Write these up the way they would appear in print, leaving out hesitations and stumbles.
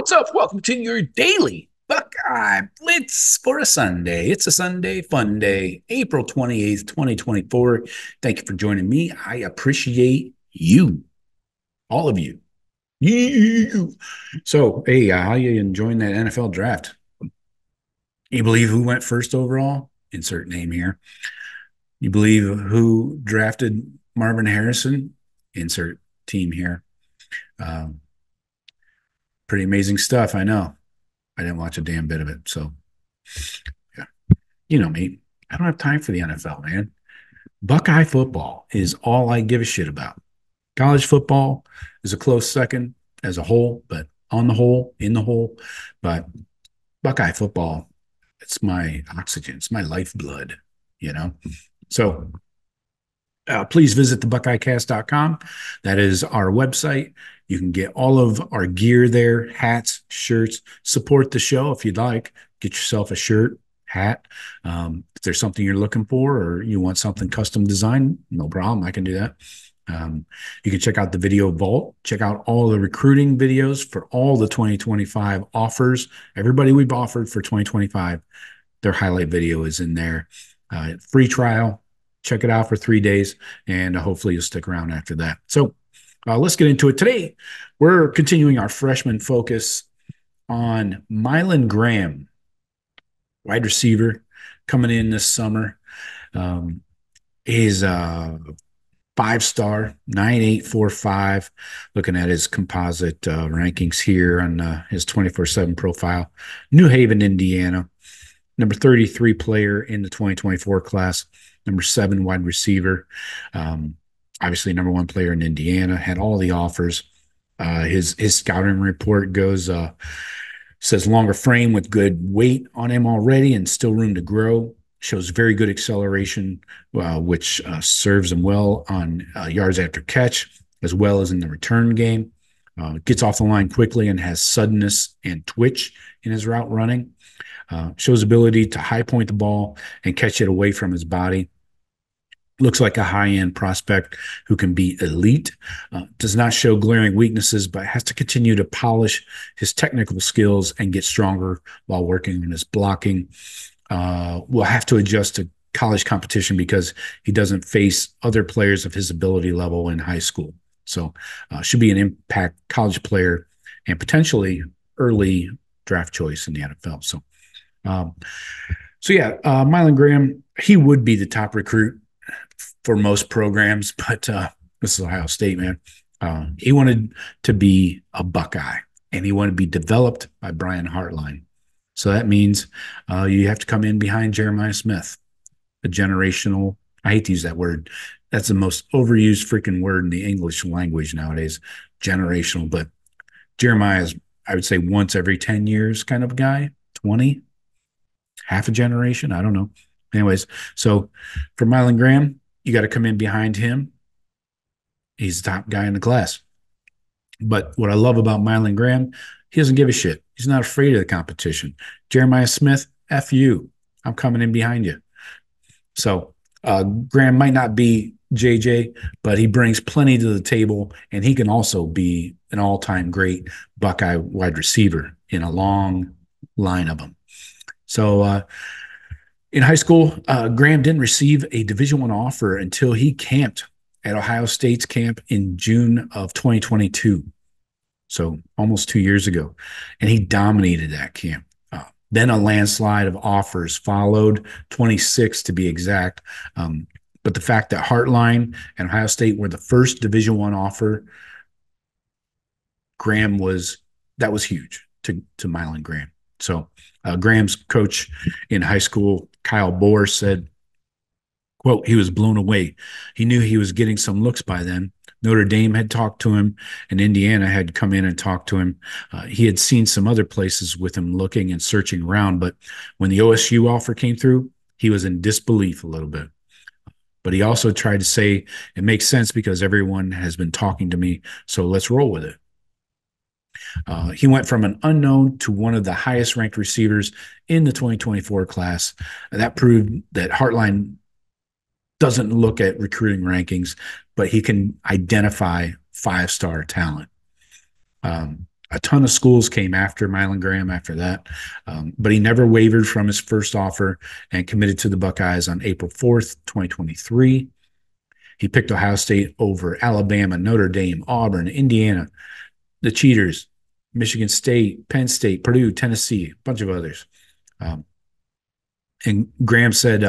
What's up? Welcome to your daily Buckeye Blitz for a Sunday. It's a Sunday fun day, April 28th, 2024. Thank you for joining me. I appreciate you, all of you. You. So, hey, how you enjoying that NFL draft? You believe who went first overall? Insert name here. You believe who drafted Marvin Harrison? Insert team here. Um, Pretty amazing stuff, I know. I didn't watch a damn bit of it. So, yeah, you know me. I don't have time for the NFL, man. Buckeye football is all I give a shit about. College football is a close second as a whole, but on the whole, in the whole. But Buckeye football, it's my oxygen, it's my lifeblood, you know? So, please visit the buckeyecast.com. That is our website. You can get all of our gear there, hats, shirts. Support the show if you'd like. Get yourself a shirt, hat. If there's something you're looking for or you want something custom designed, no problem. I can do that. You can check out the video vault. Check out all the recruiting videos for all the 2025 offers. Everybody we've offered for 2025, their highlight video is in there. Free trial. Check it out for 3 days, and hopefully you'll stick around after that. So let's get into it. Today, we're continuing our freshman focus on Mylan Graham, wide receiver, coming in this summer. He's a five-star, 9845. Looking at his composite rankings here on his 24/7 profile. New Haven, Indiana. Number 33 player in the 2024 class. Number 7 wide receiver. Obviously, number 1 player in Indiana. Had all the offers. His scouting report goes says longer frame with good weight on him already and still room to grow. Shows very good acceleration, which serves him well on yards after catch, as well as in the return game. Gets off the line quickly and has suddenness and twitch in his route running. Shows ability to high point the ball and catch it away from his body. Looks like a high-end prospect who can be elite. Does not show glaring weaknesses, but has to continue to polish his technical skills and get stronger while working on his blocking. Will have to adjust to college competition because he doesn't face other players of his ability level in high school. So should be an impact college player and potentially early draft choice in the NFL. So Mylan Graham, he would be the top recruit for most programs, but this is Ohio State, man. He wanted to be a Buckeye, and he wanted to be developed by Brian Hartline. So that means you have to come in behind Jeremiah Smith, a generational. I hate to use that word. That's the most overused freaking word in the English language nowadays, generational. But Jeremiah is, I would say, once every 10 years kind of guy, 20, half a generation. I don't know. Anyways, so for Mylan Graham, you got to come in behind him. He's the top guy in the class. But what I love about Mylan Graham, he doesn't give a shit. He's not afraid of the competition. Jeremiah Smith, F you. I'm coming in behind you. So Graham might not be JJ, but he brings plenty to the table, and he can also be an all-time great Buckeye wide receiver in a long line of them. So in high school, Graham didn't receive a Division I offer until he camped at Ohio State's camp in June of 2022. So almost 2 years ago. And he dominated that camp. Then a landslide of offers followed, 26 to be exact. But the fact that Hartline and Ohio State were the first Division I offer, that was huge to Mylan Graham. So Graham's coach in high school, Kyle Bohr, said, quote, he was blown away. He knew he was getting some looks by then. Notre Dame had talked to him, and Indiana had come in and talked to him. He had seen some other places with him looking and searching around, but when the OSU offer came through, he was in disbelief a little bit. But he also tried to say, it makes sense because everyone has been talking to me, so let's roll with it. He went from an unknown to one of the highest ranked receivers in the 2024 class. That proved that Hartline doesn't look at recruiting rankings, but he can identify five-star talent. A ton of schools came after Mylan Graham after that, but he never wavered from his first offer and committed to the Buckeyes on April 4th, 2023. He picked Ohio State over Alabama, Notre Dame, Auburn, Indiana, the Cheaters, Michigan State, Penn State, Purdue, Tennessee, a bunch of others. Um, and Graham said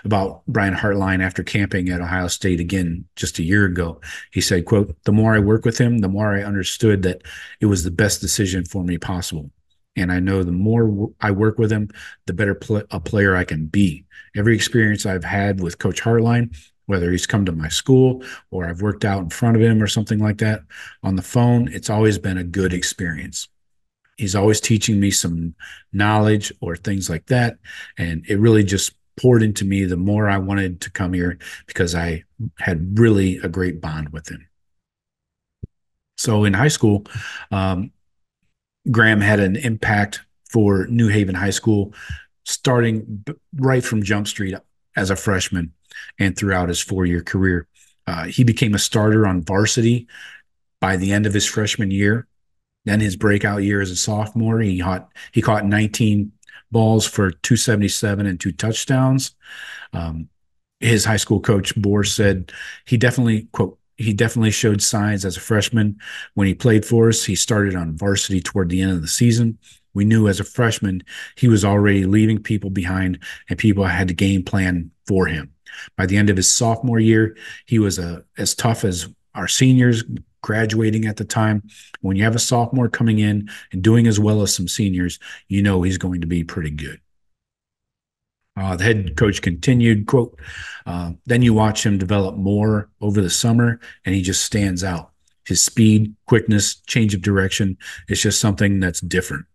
about Brian Hartline after camping at Ohio State again just a year ago, he said, quote, "The more I work with him, the more I understood that it was the best decision for me possible. And I know the more I work with him, the better a player I can be. Every experience I've had with Coach Hartline, whether he's come to my school or I've worked out in front of him or something like that on the phone, it's always been a good experience. He's always teaching me some knowledge or things like that. And it really just poured into me the more I wanted to come here because I had really a great bond with him." So in high school, Graham had an impact for New Haven High School, starting right from Jump Street as a freshman and throughout his 4-year career. He became a starter on varsity by the end of his freshman year. Then his breakout year as a sophomore, he caught 19 balls for 277 and 2 touchdowns. His high school coach, Bohr, said he definitely, quote, "He definitely showed signs as a freshman. When he played for us, he started on varsity toward the end of the season. We knew as a freshman he was already leaving people behind and people had to game plan for him. By the end of his sophomore year, he was as tough as our seniors graduating at the time. When you have a sophomore coming in and doing as well as some seniors, you know he's going to be pretty good." The head coach continued, quote, "Then you watch him develop more over the summer, and he just stands out. His speed, quickness, change of direction, it's just something that's different.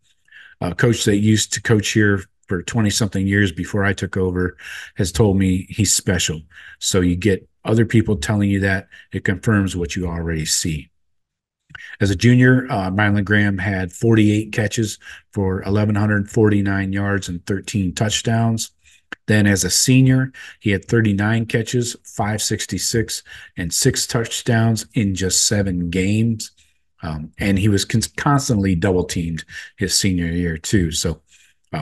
A coach that used to coach here for 20-something years before I took over has told me he's special. So you get other people telling you that, it confirms what you already see." As a junior, Mylan Graham had 48 catches for 1,149 yards and 13 touchdowns. Then as a senior, he had 39 catches, 566, and 6 touchdowns in just 7 games. And he was constantly double teamed his senior year too. So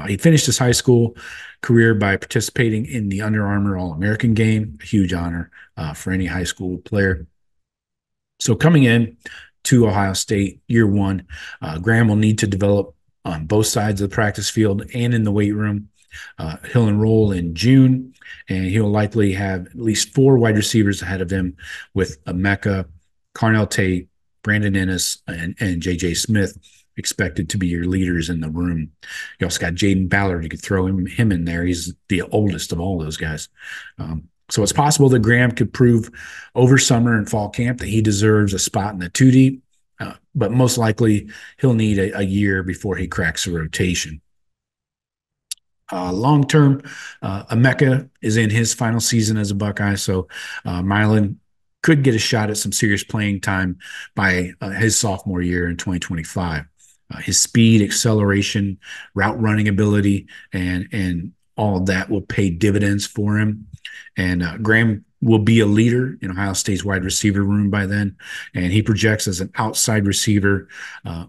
he finished his high school career by participating in the Under Armour All-American game, a huge honor for any high school player. So coming in to Ohio State year one, Graham will need to develop on both sides of the practice field and in the weight room. He'll enroll in June, and he'll likely have at least 4 wide receivers ahead of him with Emeka, Carnell Tate, Brandon Ennis, and J.J. Smith expected to be your leaders in the room. You also got Jaden Ballard. You could throw him in there. He's the oldest of all those guys. So it's possible that Graham could prove over summer and fall camp that he deserves a spot in the 2 deep, but most likely he'll need a year before he cracks a rotation. Long term, Emeka is in his final season as a Buckeye, so Mylan could get a shot at some serious playing time by his sophomore year in 2025. His speed, acceleration, route running ability, and all of that will pay dividends for him. And Graham will be a leader in Ohio State's wide receiver room by then, and he projects as an outside receiver,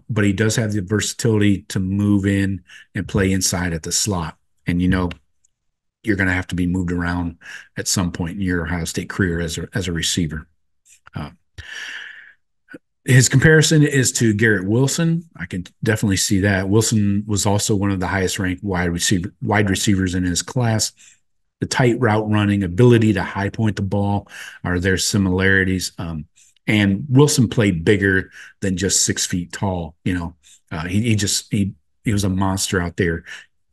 but he does have the versatility to move in and play inside at the slot. And you know, you're going to have to be moved around at some point in your Ohio State career as a receiver. His comparison is to Garrett Wilson. I can definitely see that. Wilson was also one of the highest ranked wide receivers in his class. The tight route running, ability to high point the ball are their similarities. And Wilson played bigger than just 6 feet tall. You know, he was a monster out there,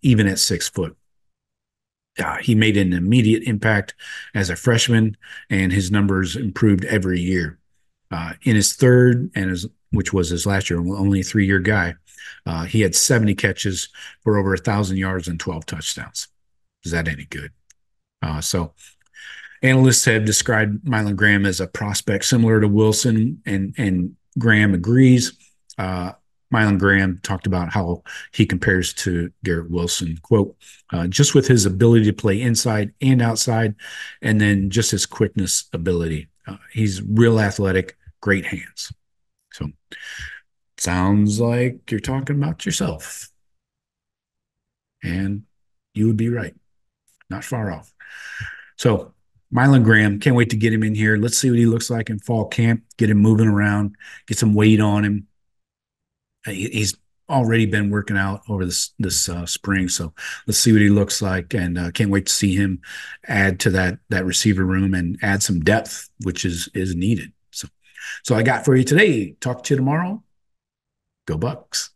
even at 6 foot. He made an immediate impact as a freshman, and his numbers improved every year. In his third, which was his last year, only a 3-year guy, he had 70 catches for over 1,000 yards and 12 touchdowns. Is that any good? So analysts have described Mylan Graham as a prospect similar to Wilson, and Graham agrees. Mylan Graham talked about how he compares to Garrett Wilson, quote, just with his ability to play inside and outside, and then just his quickness ability. He's real athletic, great hands. So Sounds like you're talking about yourself. And you would be right. Not far off. So, Mylan Graham, can't wait to get him in here. Let's see what he looks like in fall camp. Get him moving around, get some weight on him. He's already been working out over this spring, so let's see what he looks like, and can't wait to see him add to that receiver room and add some depth, which is needed. So I got for you today. Talk to you tomorrow. Go Bucks.